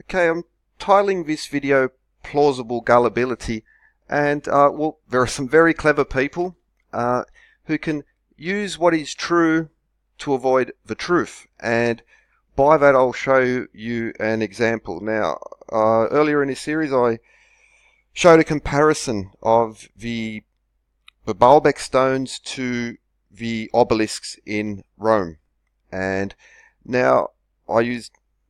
Okay, I'm titling this video Plausible Gullibility, and well, there are some very clever people who can use what is true to avoid the truth, and by that I'll show you an example. Now, earlier in this series I showed a comparison of the Baalbek stones to the obelisks in Rome, and now I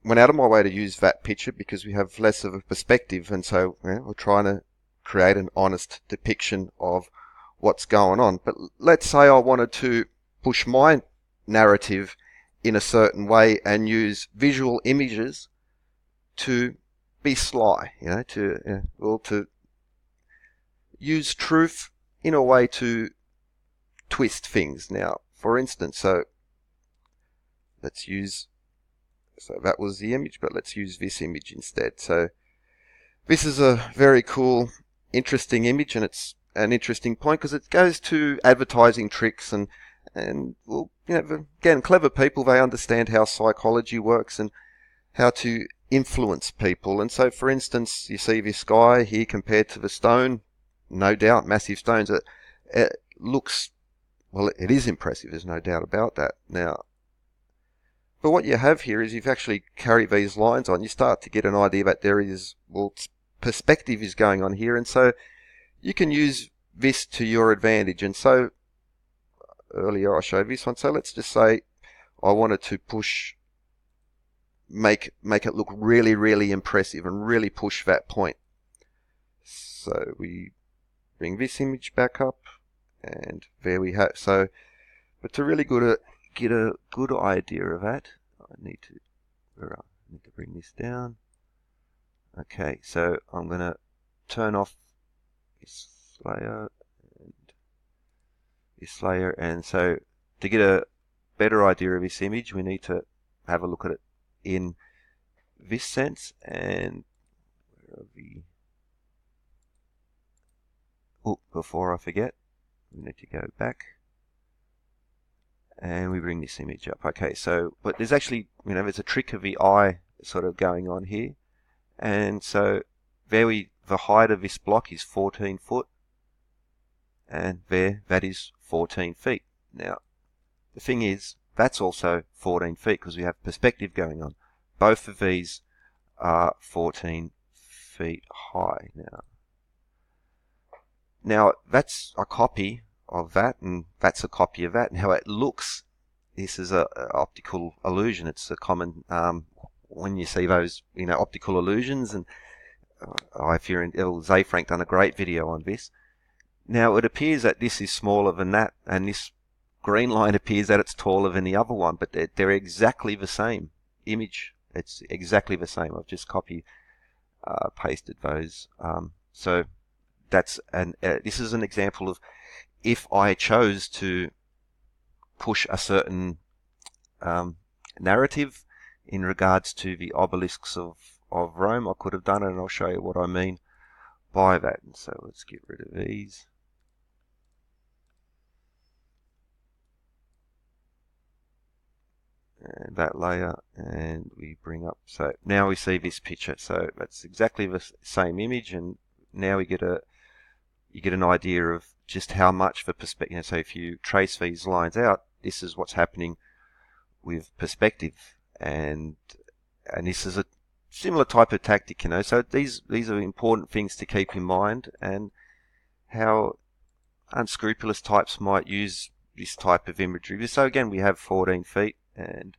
went out of my way to use that picture because we have less of a perspective, and so we're trying to create an honest depiction of what's going on. But let's say I wanted to push my narrative in a certain way and use visual images to be sly, to use truth in a way to twist things. Now, for instance, so that was the image, but let's use this image instead. So this is a very cool, interesting image, and it's an interesting point because it goes to advertising tricks and well, again, clever people, they understand how psychology works and how to influence people. And so, for instance, you see this guy here compared to the stone, no doubt, massive stones. It looks, well, it is impressive, there's no doubt about that. Now, but what you have here is you've actually carried these lines on, you start to get an idea that there is, well, perspective is going on here, and so you can use this to your advantage. And so earlier I showed this one, so let's just say I wanted to make it look really, really impressive and really push that point. So we bring this image back up, and there we have. So, but to really get a good idea of that, I need to bring this down. Okay, so I'm going to turn off this layer and this layer, and so to get a better idea of this image, we need to have a look at it in this sense. And where are we? Oh, before I forget, we need to go back. And we bring this image up. Okay, so, but there's actually, there's a trick of the eye sort of going on here. And so the height of this block is 14 foot. And that is 14 feet. Now, the thing is, that's also 14 feet because we have perspective going on. Both of these are 14 feet high. Now that's a copy of that, and that's a copy of that, and how it looks. This is a optical illusion. It's a common when you see those optical illusions, and if you're in Zayfrank done a great video on this. Now it appears that this is smaller than that, and this green line appears that it's taller than the other one, but they're exactly the same image. It's exactly the same. I've just pasted those. So that's this is an example of if I chose to push a certain narrative in regards to the obelisks of Rome, I could have done it, and I'll show you what I mean by that. And so let's get rid of these. And that layer, and we bring up, so now we see this picture. So that's exactly the same image, and now you get an idea of just how much for perspective. So if you trace these lines out, this is what's happening with perspective, and this is a similar type of tactic, So these are important things to keep in mind, and how unscrupulous types might use this type of imagery. So again, we have 14 feet, and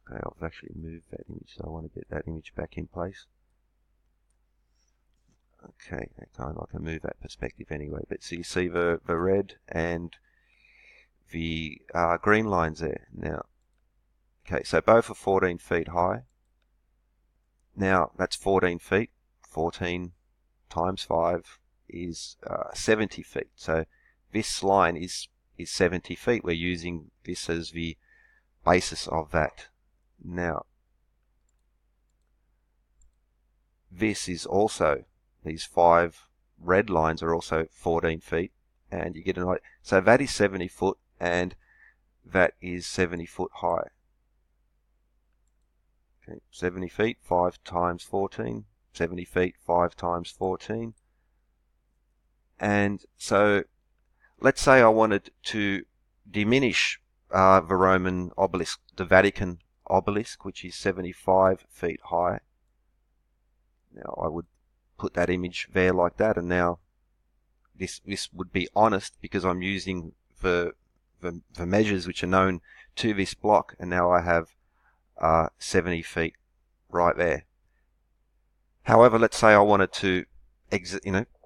okay, I've actually moved that image, so I want to get that image back in place. Okay, I can move that perspective anyway. But so you see the red and the green lines there. Now, okay, so both are 14 feet high. Now that's 14 feet. 14 times 5 is 70 feet. So this line is 70 feet. We're using this as the basis of that. Now, this is also, these 5 red lines are also 14 feet, and you get an idea. So that is 70 foot, and that is 70 foot high. Okay, 70 feet, 5 times 14, 70 feet, 5 times 14. And so let's say I wanted to diminish the Roman obelisk, the Vatican obelisk, which is 75 feet high. Now I would put that image there like that, and now this would be honest because I'm using the measures which are known to this block, and now I have 70 feet right there. However, let's say I wanted to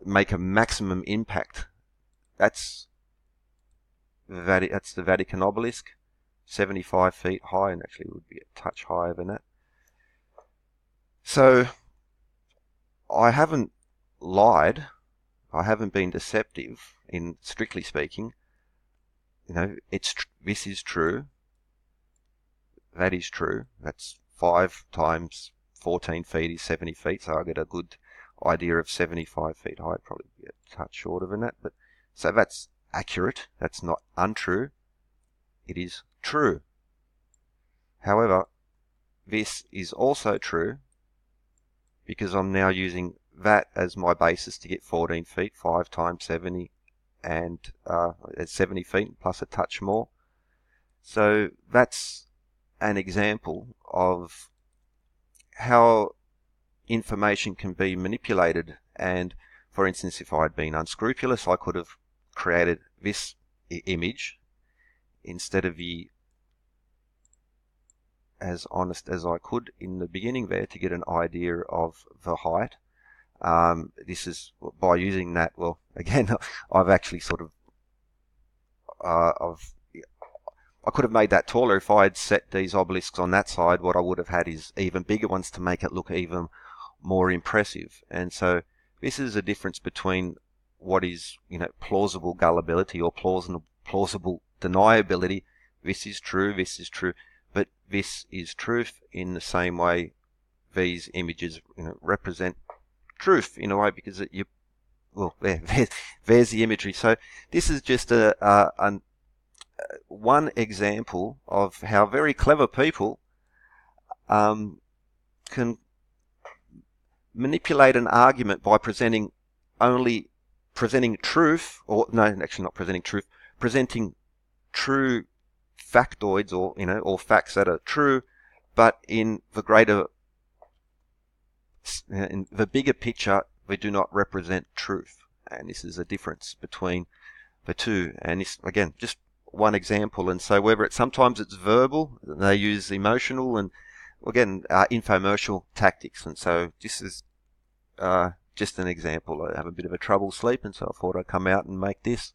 make a maximum impact. That's the Vatican obelisk, 75 feet high, and actually it would be a touch higher than that. So I haven't lied, I haven't been deceptive in strictly speaking. This is true. That is true. That's 5 times 14 feet is 70 feet, so I get a good idea of 75 feet high. Probably be a touch shorter than that, but so that's accurate. That's not untrue. It is true. However, this is also true because I'm now using that as my basis to get 14 feet, 5 times 70, and it's 70 feet plus a touch more. So that's an example of how information can be manipulated. And for instance, if I had been unscrupulous, I could have created this image instead of the as honest as I could in the beginning there to get an idea of the height. This is by using that. Well, again, I've actually sort of I could have made that taller if I had set these obelisks on that side. What I would have had is even bigger ones to make it look even more impressive. And so this is a difference between what is, plausible gullibility or plausible deniability. This is true, but this is truth in the same way these images, represent truth in a way, because there's the imagery. So this is just one example of how very clever people can manipulate an argument by presenting truth, or no, actually not presenting truth, presenting true factoids, or facts that are true, but in the bigger picture, they do not represent truth. And this is a difference between the two. And this, again, just one example. And so sometimes it's verbal, they use emotional, and again, infomercial tactics. And so this is just an example. I have a bit of a trouble sleeping, so I thought I'd come out and make this.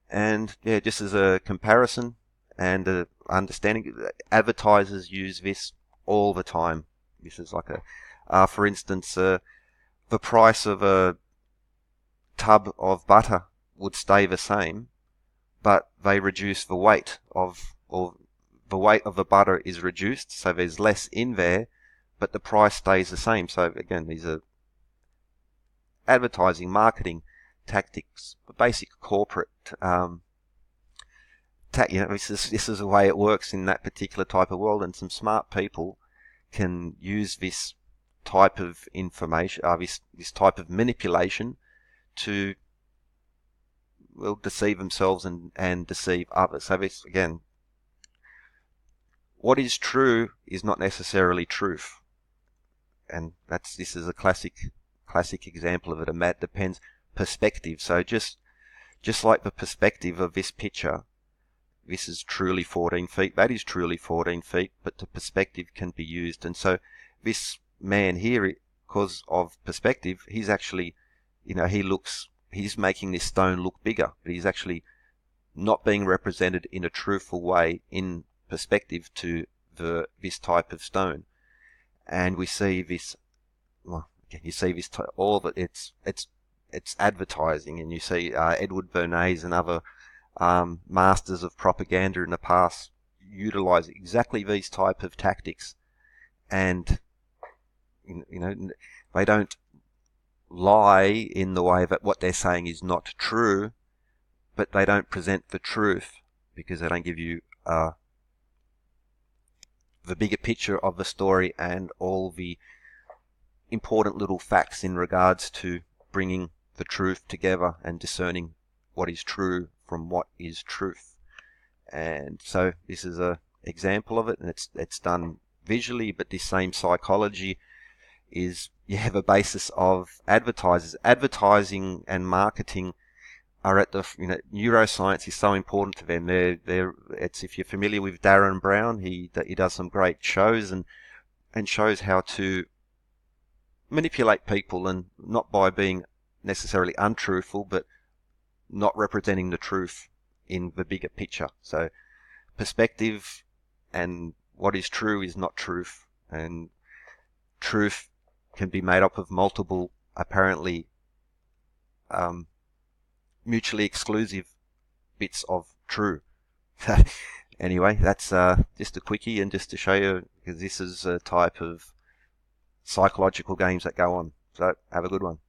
And yeah, just as a comparison and understanding, advertisers use this all the time. This is like for instance, the price of a tub of butter would stay the same, but they reduce the weight or the weight of the butter is reduced, so there's less in there, but the price stays the same. So again, these are advertising, marketing tactics, basic corporate. This is the way it works in that particular type of world, and some smart people can use this type of information, this type of manipulation to deceive themselves and deceive others. So this, again, what is true is not necessarily truth, and this is a classic example of it. And that depends perspective. So just like the perspective of this picture, this is truly 14 feet. That is truly 14 feet, but the perspective can be used. And so this man here, because of perspective, he's actually, he's making this stone look bigger, but he's actually not being represented in a truthful way in perspective to this type of stone. And we see this, you see this, all of it, it's advertising, and you see Edward Bernays and other masters of propaganda in the past utilize exactly these type of tactics, and they don't lie in the way that what they're saying is not true, but they don't present the truth because they don't give you the the bigger picture of the story and all the important little facts in regards to bringing the truth together and discerning what is true from what is truth. And so this is a example of it, and it's done visually, but this same psychology is the basis of advertisers. Advertising and marketing are at the, neuroscience is so important to them. It's, if you're familiar with Darren Brown, he does some great shows and shows how to manipulate people, and not by being necessarily untruthful, but not representing the truth in the bigger picture. So perspective and what is true is not truth, and truth can be made up of multiple, apparently mutually exclusive bits of true. Anyway, that's just a quickie, and just to show you, because this is a type of psychological games that go on. So have a good one.